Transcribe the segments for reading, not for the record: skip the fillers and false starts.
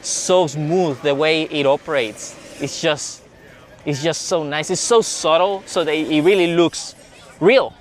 so smooth the way it operates. It's just so nice. It's so subtle, so that it really looks real.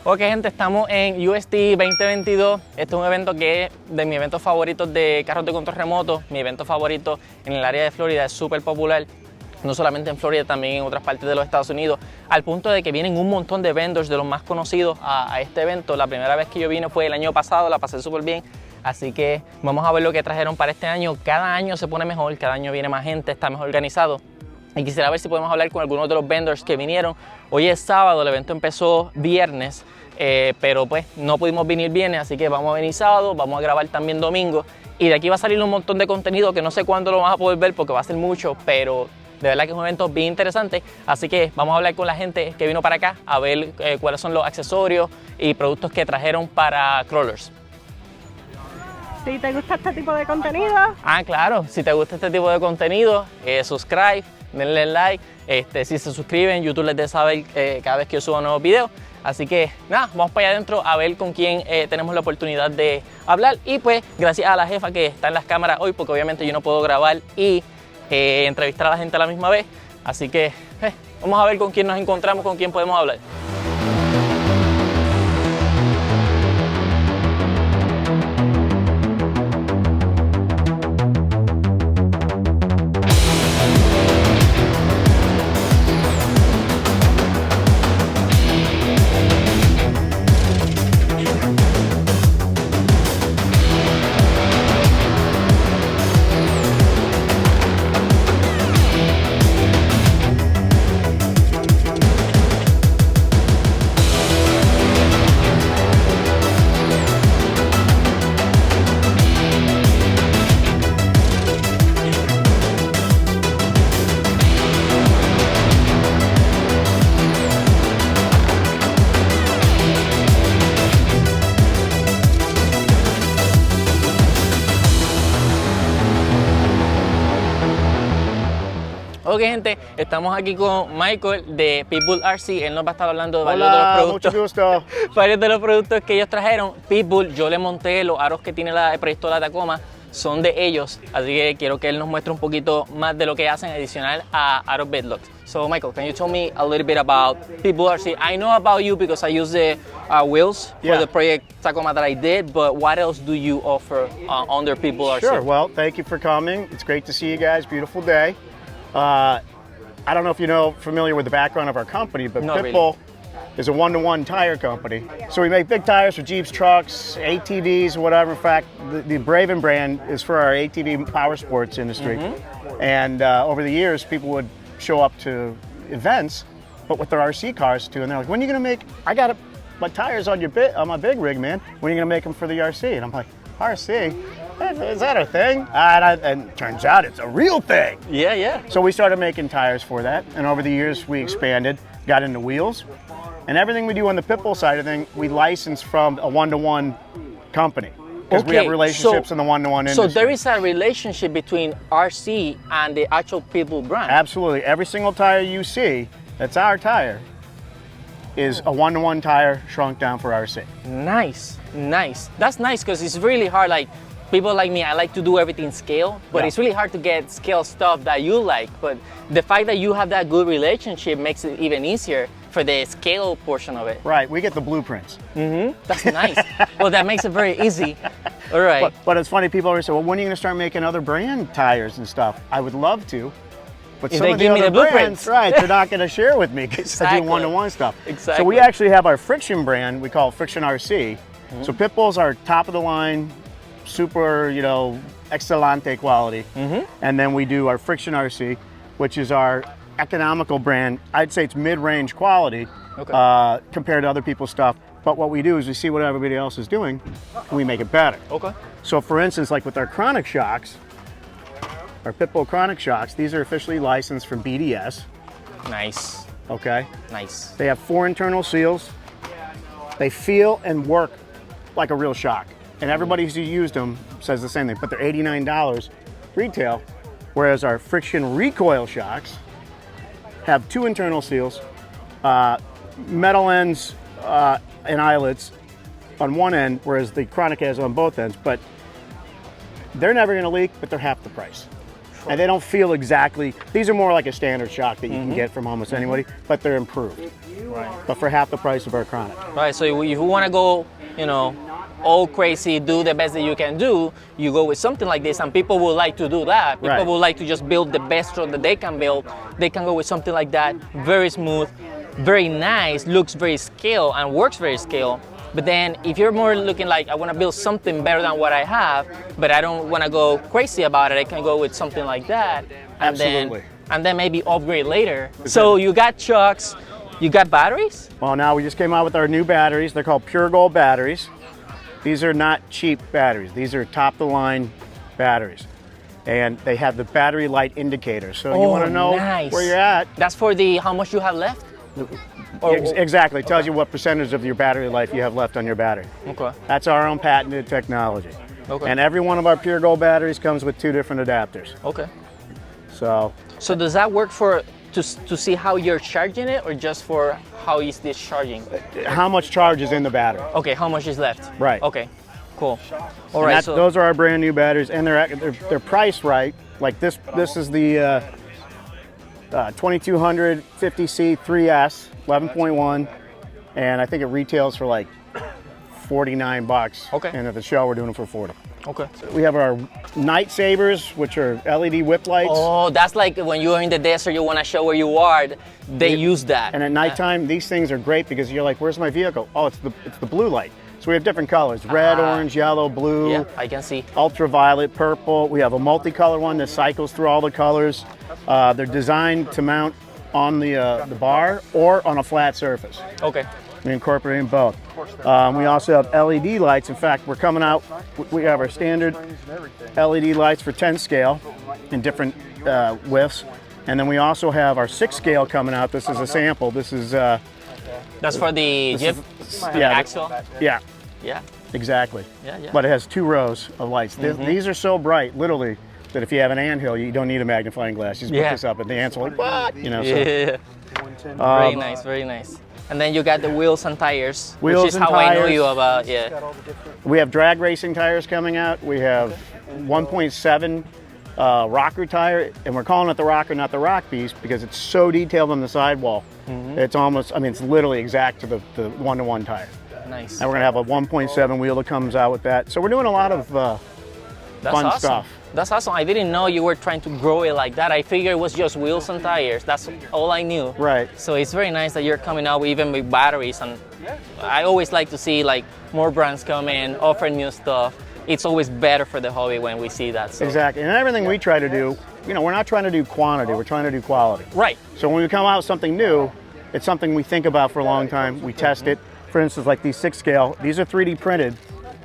Ok gente, estamos en USTE 2022. Este es un evento que es de mis eventos favoritos de carros de control remoto. Mi evento favorito en el área de Florida, es súper popular. No solamente en Florida, también en otras partes de los Estados Unidos. Al punto de que vienen un montón de vendors de los más conocidos a este evento. La primera vez que yo vine fue el año pasado, la pasé súper bien. Así que vamos a ver lo que trajeron para este año. Cada año se pone mejor, cada año viene más gente, está mejor organizado. Y quisiera ver si podemos hablar con algunos de los vendors que vinieron. Hoy es sábado, el evento empezó viernes, pero pues no pudimos venir viernes, así que vamos a venir sábado, vamos a grabar también domingo. Y de aquí va a salir un montón de contenido que no sé cuándo lo vas a poder ver porque va a ser mucho, pero de verdad que es un evento bien interesante. Así que vamos a hablar con la gente que vino para acá a ver cuáles son los accesorios y productos que trajeron para crawlers. Si te gusta este tipo de contenido. Claro, si te gusta este tipo de contenido, subscribe, denle like. Si se suscriben, YouTube les deja saber cada vez que yo subo nuevos videos. Así que nada, vamos para allá adentro a ver con quién tenemos la oportunidad de hablar. Y pues gracias a la jefa que está en las cámaras hoy, porque obviamente yo no puedo grabar y entrevistar a la gente a la misma vez. Así que vamos a ver con quién nos encontramos, con quién podemos hablar. Ok gente, estamos aquí con Michael de Pitbull RC. Él nos va a estar hablando de varios de los productos. Mucho gusto. Varios de los productos que ellos trajeron. Pitbull, yo le monté los aros que tiene el proyecto de la Tacoma, son de ellos. Así que quiero que él nos muestre un poquito más de lo que hacen adicional a aros bedlocks. So Michael, can you tell me a little bit about Pitbull RC? I know about you because I use the wheels for the project Tacoma that I did, but what else do you offer under Pitbull RC? Sure, well, thank you for coming. It's great to see you guys, beautiful day. I don't know if you're familiar with the background of our company, but Pitbull is a one-to-one tire company. So we make big tires for Jeeps, trucks, ATVs, whatever. In fact, the Braven brand is for our ATV power sports industry. And over the years, people would show up to events, but with their RC cars too. And they're like, when are you gonna make, I got my tires on my big rig, man. When are you gonna make them for the RC? And I'm like, RC? Is that a thing? And it turns out it's a real thing. Yeah, yeah. So we started making tires for that, and over the years we expanded, got into wheels, and everything we do on the Pitbull side of things, we license from a one-to-one company. Because we have relationships in the one-to-one industry. So there is a relationship between RC and the actual Pitbull brand? Absolutely. Every single tire you see that's our tire is a one-to-one tire shrunk down for RC. Nice, nice. That's nice because it's really hard. Like people like me, I like to do everything scale, but it's really hard to get scale stuff that you like. But the fact that you have that good relationship makes it even easier for the scale portion of it. Right, we get the blueprints. That's nice. Well, that makes it very easy. All right. But it's funny, people always say, well, when are you going to start making other brand tires and stuff? I would love to. But If some they of give me other the blueprints. brands, right, they're not going to share with me because I do Exactly. one-to-one stuff. Exactly. So we actually have our Friction brand, we call it Friction RC. So pit bulls are top of the line, super, you know, excelente quality. And then we do our Friction RC, which is our economical brand. I'd say it's mid-range quality compared to other people's stuff. But what we do is we see what everybody else is doing and we make it better. Okay. So for instance, like with our chronic shocks, our pit bull chronic shocks, these are officially licensed from BDS. Nice. Okay. Nice. They have 4 internal seals. They feel and work like a real shock. And everybody who's used them says the same thing, but they're $89 retail, whereas our Friction recoil shocks have 2 internal seals, metal ends and eyelets on one end, whereas the chronic has on both ends, but they're never gonna leak, but they're half the price. And they don't feel exactly, these are more like a standard shock that you can get from almost anybody, but they're improved. Right. But for half the price of our chronic. Right, so if you want to go, you know, all crazy, do the best that you can do, you go with something like this, and people would like to do that. People Right. would like to just build the best truck that they can build. They can go with something like that, very smooth, very nice, looks very scale, and works very scale. But then if you're more looking like, I want to build something better than what I have, but I don't want to go crazy about it, I can go with something like that. And Absolutely. then maybe upgrade later. So you got chucks, you got batteries? Well, now we just came out with our new batteries. They're called Pure Gold batteries. These are not cheap batteries. These are top of the line batteries. And they have the battery light indicator. So you want to know nice. where you're at. That's for the how much you have left? Exactly. It tells you what percentage of your battery life you have left on your battery. Okay. That's our own patented technology. Okay. And every one of our Pure Gold batteries comes with 2 different adapters. Okay. So So does that work for to see how you're charging it, or just for how is this charging? how much charge is in the battery? Okay, how much is left? Right. Okay. Cool. All And right. So those are our brand new batteries, and they're priced right. Like this is the 2200 50C 3S 11.1, and I think it retails for like $49. Okay. And at the show we're doing it for 40. okay. We have our night savers, which are LED whip lights. Oh, that's like when you're in the desert, you want to show where you are. They use that. And at nighttime, these things are great because you're like, "Where's my vehicle?" Oh, it's the blue light. So we have different colors: red, orange, yellow, blue. Yeah, I can see. Ultraviolet, purple. We have a multicolor one that cycles through all the colors. They're designed to mount on the bar or on a flat surface. Okay. We incorporate in both. We also have LED lights. In fact, we're coming out. We have our standard LED lights for 10 scale in different widths, and then we also have our 6 scale coming out. This is a sample. This is That's for the Jeep axle. Yeah. Yeah. Exactly. Yeah, yeah. But it has 2 rows of lights. These are so bright, literally, that if you have an anthill, you don't need a magnifying glass. You just put this up, and the ants are like, "What?" You know. So, Yeah. Very nice. Very nice. And then you got the wheels and tires, Wheels which is and how I know tires. you about. Yeah. we have drag racing tires coming out. We have 1.7 rocker tire, and we're calling it the rocker, not the rock piece, because it's so detailed on the sidewall. It's almost, I mean, it's literally exact to the one-to-one tire. Nice. And we're gonna have a 1.7 wheel that comes out with that. So we're doing a lot of That's fun awesome. stuff. That's awesome. I didn't know you were trying to grow it like that. I figured it was just wheels and tires. That's all I knew. Right. So it's very nice that you're coming out even with batteries. And I always like to see like more brands come in, offer new stuff. It's always better for the hobby when we see that. So. Exactly. And everything we try to do, you know, we're not trying to do quantity. We're trying to do quality. Right. So when we come out with something new, it's something we think about for a long time. We test it. For instance, like these 6 scale, these are 3D printed,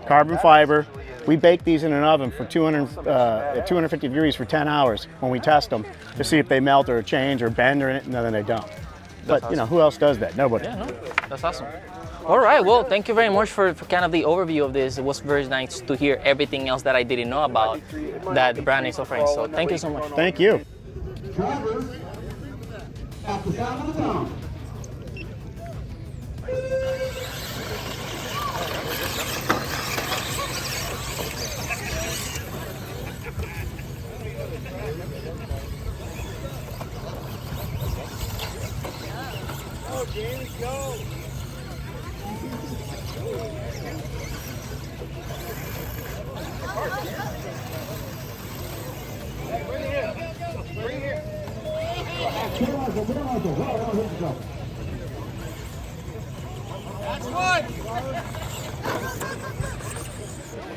carbon fiber. We bake these in an oven for 250 degrees for 10 hours when we test them to see if they melt or change or bend or anything, and then they don't. But you know, who else does that? Nobody. Yeah, no, that's awesome. All right, well, thank you very much for kind of the overview of this. It was very nice to hear everything else that I didn't know about that the brand is offering. So thank you so much. Thank you. Drivers, at the sound of the gong.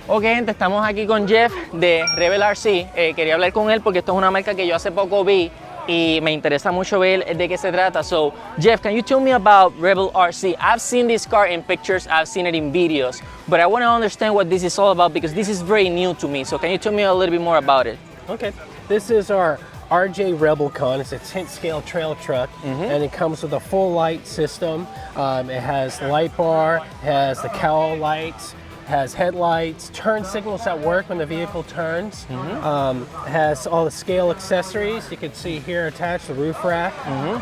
Ok, gente, estamos aquí con Jeff de Rebel RC. Quería hablar con él porque esto es una marca que yo hace poco vi y me interesa mucho ver de qué se trata. So, Jeff, can you tell me about Rebel RC? I've seen this car in pictures, I've seen it in videos, but I want to understand what this is all about because this is very new to me. So, can you tell me a little bit more about it? Okay, this is our RJ Rebel Con. It's a 10th scale trail truck, and it comes with a full light system. It has light bar, it has the cowl lights, has headlights, turn signals that work when the vehicle turns. Has all the scale accessories. You can see here attached, the roof rack,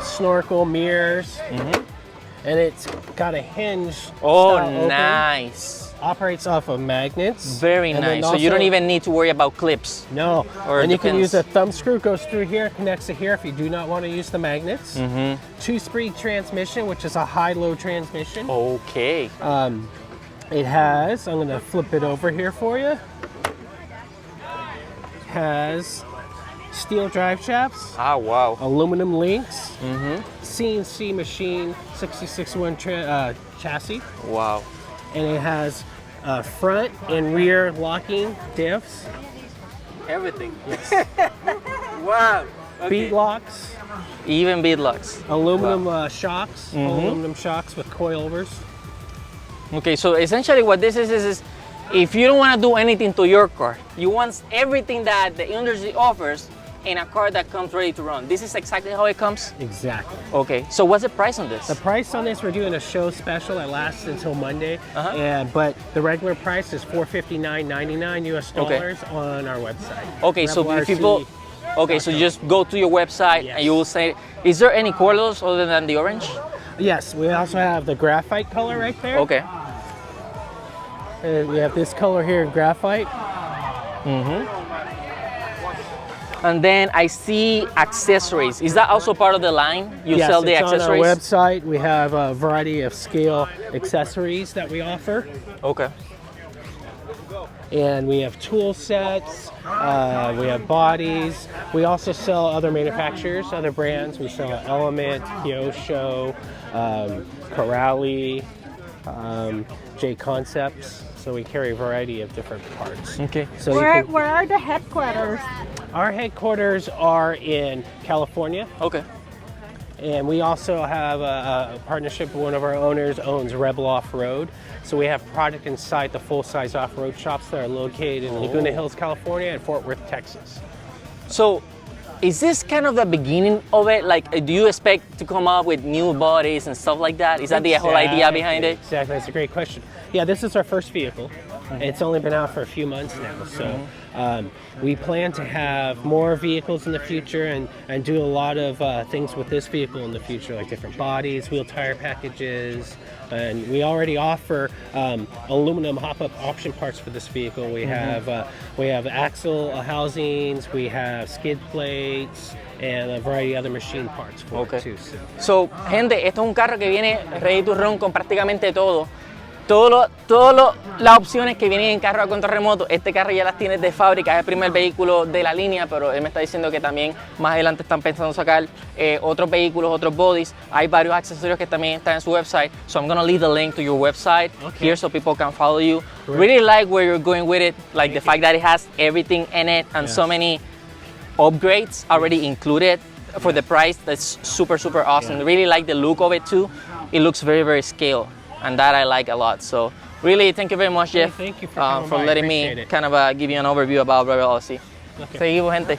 snorkel, mirrors, and it's got a hinge. Oh, style nice. Operates off of magnets. Very And nice. then So you don't also- even need to worry about clips. No, Or and you can depends. use a thumb screw, goes through here, connects to here if you do not want to use the magnets. Two-speed transmission, which is a high-low transmission. Okay. It has, I'm going to flip it over here for you, has steel drive shafts, Ah, wow. aluminum links, CNC machine 66-1 chassis, Wow. and it has front and rear locking diffs, Everything. Wow. bead locks, Even beadlocks. aluminum shocks, aluminum shocks with coilovers. Okay, so essentially what this is if you don't want to do anything to your car, you want everything that the industry offers in a car that comes ready to run. This is exactly how it comes? Exactly. Okay, so what's the price on this? The price on this, we're doing a show special that lasts until Monday, but the regular price is $459.99 US dollars on our website. Okay, so Rebel if people, RC. okay, so you just go to your website and you will say, is there any colors other than the orange? Yes, we also have the graphite color right there. Okay. And we have this color here in graphite. And then I see accessories. Is that also part of the line? You Yes, sell the it's accessories? on our website. We have a variety of scale accessories that we offer. Okay. And we have tool sets, we have bodies. We also sell other manufacturers, other brands. We sell Element, Kyosho, Corrali, J Concepts. So we carry a variety of different parts. Okay. So you Where, can- where are the headquarters? our headquarters are in California, Okay. and we also have a partnership. One of our owners owns Rebel Off-Road. So we have product inside the full-size off-road shops that are located in Laguna Hills, California, and Fort Worth, Texas. So, is this kind of the beginning of it? Like, do you expect to come up with new bodies and stuff like that? Is that the whole idea behind it? Exactly, that's a great question. Yeah, this is our first vehicle. It's only been out for a few months now, so we plan to have more vehicles in the future and do a lot of things with this vehicle in the future, like different bodies, wheel tire packages, and we already offer aluminum hop-up option parts for this vehicle. We have axle housings, we have skid plates, and a variety of other machine parts for it too. So, gente, esto es un carro que viene ready to run con prácticamente todo. Las opciones que vienen en carro a control remoto, este carro ya las tiene de fábrica, es el primer vehículo de la línea, pero él me está diciendo que también más adelante están pensando sacar otros vehículos, otros bodies. Hay varios accesorios que también están en su website, so I'm going to leave the link to your website here so people can follow you. Really like where you're going with it, like the fact that it has everything in it and so many upgrades already included for the price. That's super, super awesome. Really like the look of it too. It looks very, very scale. And that I like a lot. So really, thank you very much, Jeff, thank you for coming by. letting Appreciate me it. kind of give you an overview about Rebel RC. Seguimos, gente.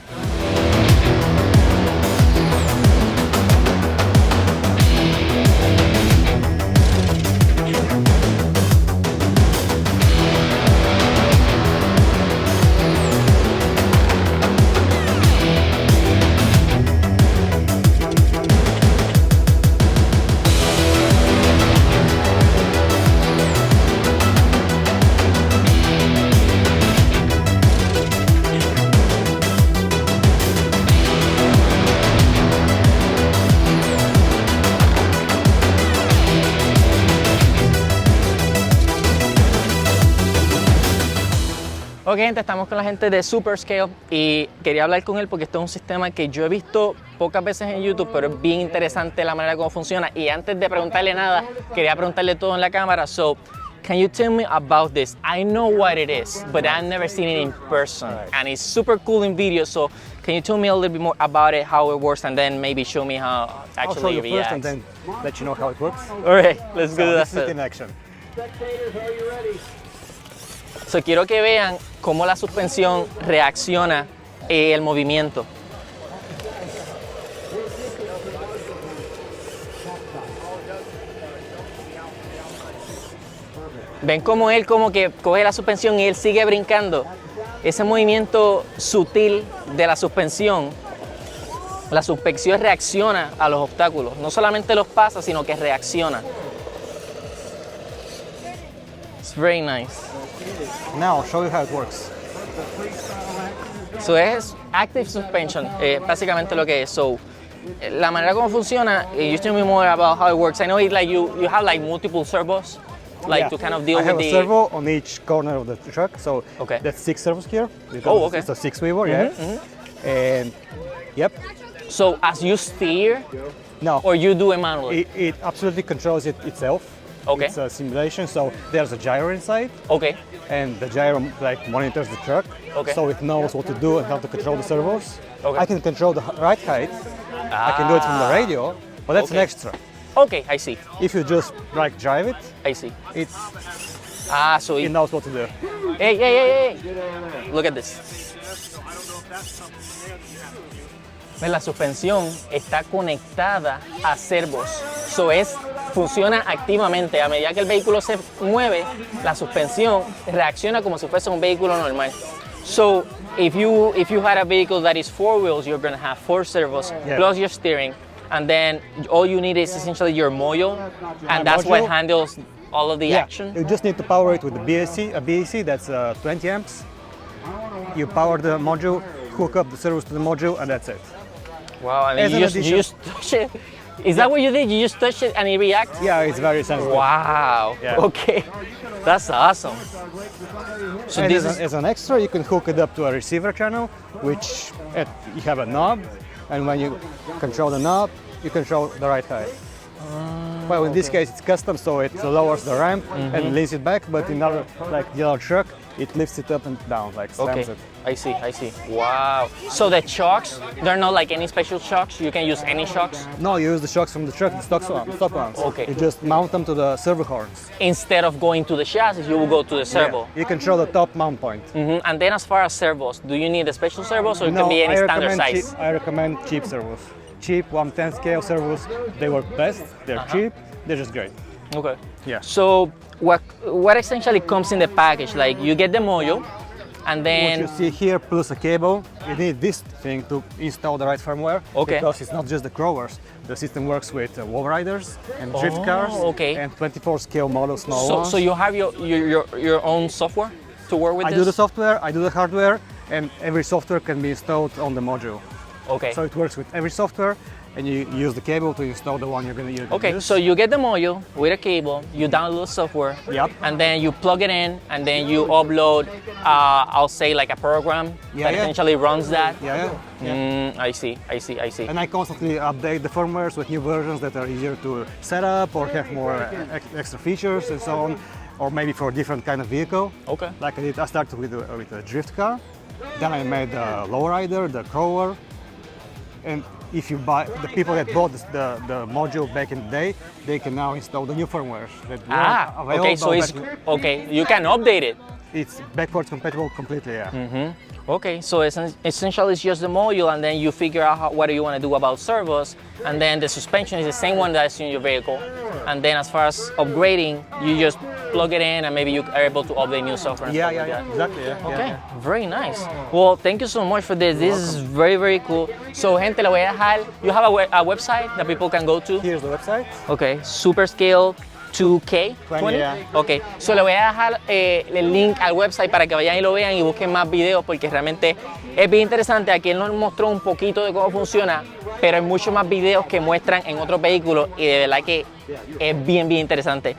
Ok, gente, estamos con la gente de Super Scale y quería hablar con él porque esto es un sistema que yo he visto pocas veces en YouTube, pero es bien interesante la manera como funciona. Y antes de preguntarle nada, quería preguntarle todo en la cámara. So, can you tell me about this? I know what it is, but I've never seen it in person, and it's super cool in video. So, can you tell me a little bit more about it, how it works, and then maybe show me how it I'll show actually you reacts? first and then let you know how it works. All right, let's do This is that. it in action. So, quiero que vean cómo la suspensión reacciona el movimiento. Ven cómo él como que coge la suspensión y él sigue brincando. Ese movimiento sutil de la suspensión reacciona a los obstáculos. No solamente los pasa, sino que reacciona. It's very nice. Now I'll show you how it works. So es active suspension, básicamente lo que es. So, la manera como funciona, you tell me more about how it works. I know it like you have like multiple servos, like Yeah. to kind of deal I have with a the. servo on each corner of the truck, so Okay. that's 6 servos here. Because Oh, okay. It's a 6-wheeler, yeah. And yep, So as you steer, no, or you do it manually. it absolutely controls it itself. Okay. It's a simulation, so there's a gyro inside, Okay. and the gyro like monitors the truck, Okay. so it knows what to do and how to control the servos. Okay. I can control the ride height. I can do it from the radio, but that's an Okay. extra. Okay, I see. If you just like drive it, I see. it's So it it, knows what to do. hey. Look at this. ¿Ves? La suspensión está conectada a servos. Funciona activamente. A medida que el vehículo se mueve, la suspensión reacciona como si fuese un vehículo normal. So, if you had a vehicle that is 4 wheels, you're going to have 4 servos Yeah. plus your steering, and then all you need is essentially your mojo, and that's what module. handles all of the action. You just need to power it with the BAC, a BAC that's 20 amps. You power the module, hook up the servos to the module, and that's it. Wow, and As you an just addition- touch it. Is that what you did? You just touch it and it reacts? Yeah, it's very sensitive. Wow. Yeah. Okay. That's awesome. So And this as, is as an extra, you can hook it up to a receiver channel, which you have a knob, and when you control the knob, you control the ride height. Well, in this case, it's custom, so it lowers the ramp and leans it back. But in other, like the other truck, it lifts it up and down, like slams okay. it. I see. Wow. So the shocks, they're not like any special shocks. You can use any shocks No, you use the shocks from the truck, the stock ones. Okay. You just mount them to the servo horns. instead of going to the chassis. You will go to the servo. Yeah. You control the top mount point. And then as far as servos, do you need a special servos or it No, can be any I standard recommend size? I recommend cheap servos. Cheap 110 scale servos. They work best. They're cheap. They're just great. Okay. Yeah. So what essentially comes in the package? Like you get the mojo, and What then you see here plus a cable, you need this thing to install the right firmware. Okay. Because it's not just the crawlers. The system works with wall riders and drift cars. okay. And 24 scale models, small so, ones. so you have your own software to work with I this? do the software, I do the hardware, and every software can be installed on the module. Okay. So it works with every software, and you use the cable to install the one you're going to use. Okay, so you get the mojo with a cable, you download software, Yep. and then you plug it in, and then you upload, I'll say like a program that Yeah. essentially runs that. Yeah. I see. And I constantly update the firmwares with new versions that are easier to set up or have more extra features and so on, or maybe for a different kind of vehicle. Okay. Like I started with a drift car, then I made the lowrider, the crawler, and if you buy, the people that bought the module back in the day, they can now install the new firmwares that weren't available Okay, so it's, back- okay, you can update it. it's backwards compatible completely, yeah. Okay, so essentially it's just the module, and then you figure out what do you want to do about servos, and then the suspension is the same one that's in your vehicle. And then as far as upgrading, you just plug it in, and maybe you are able to update new software. And stuff like that. exactly, yeah. Okay, yeah. very nice. Well, thank you so much for this. This is very, very cool. So, gente, le voy a dejar. You have a website that people can go to? Here's the website. Okay, Superscale 2K 20, yeah. Ok, so le voy a dejar el link al website para que vayan y lo vean y busquen más videos porque realmente es bien interesante. Aquí él nos mostró un poquito de cómo funciona, pero hay muchos más videos que muestran en otros vehículos y de verdad que es bien, bien interesante.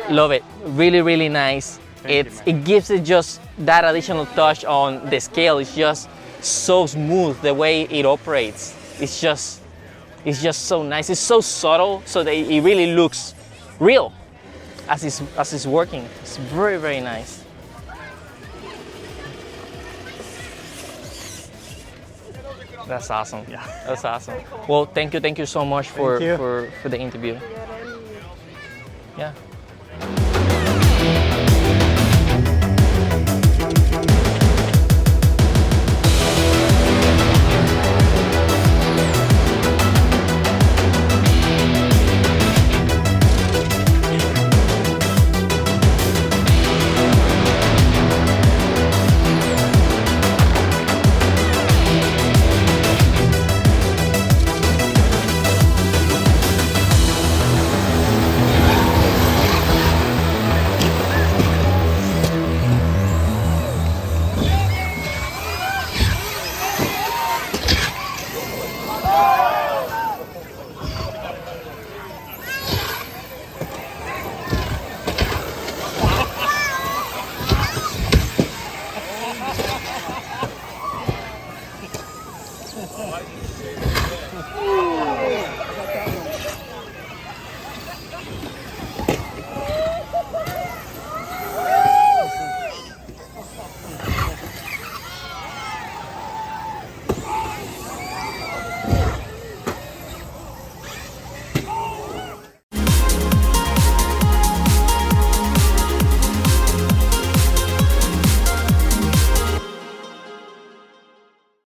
Love it, really, really nice. it gives it just that additional touch on the scale. It's just so smooth the way it operates. It's just so nice. It's so subtle, so that it really looks real as it's working. It's very, very nice. That's awesome. Yeah, that's awesome. Well, thank you so much for the interview. Yeah.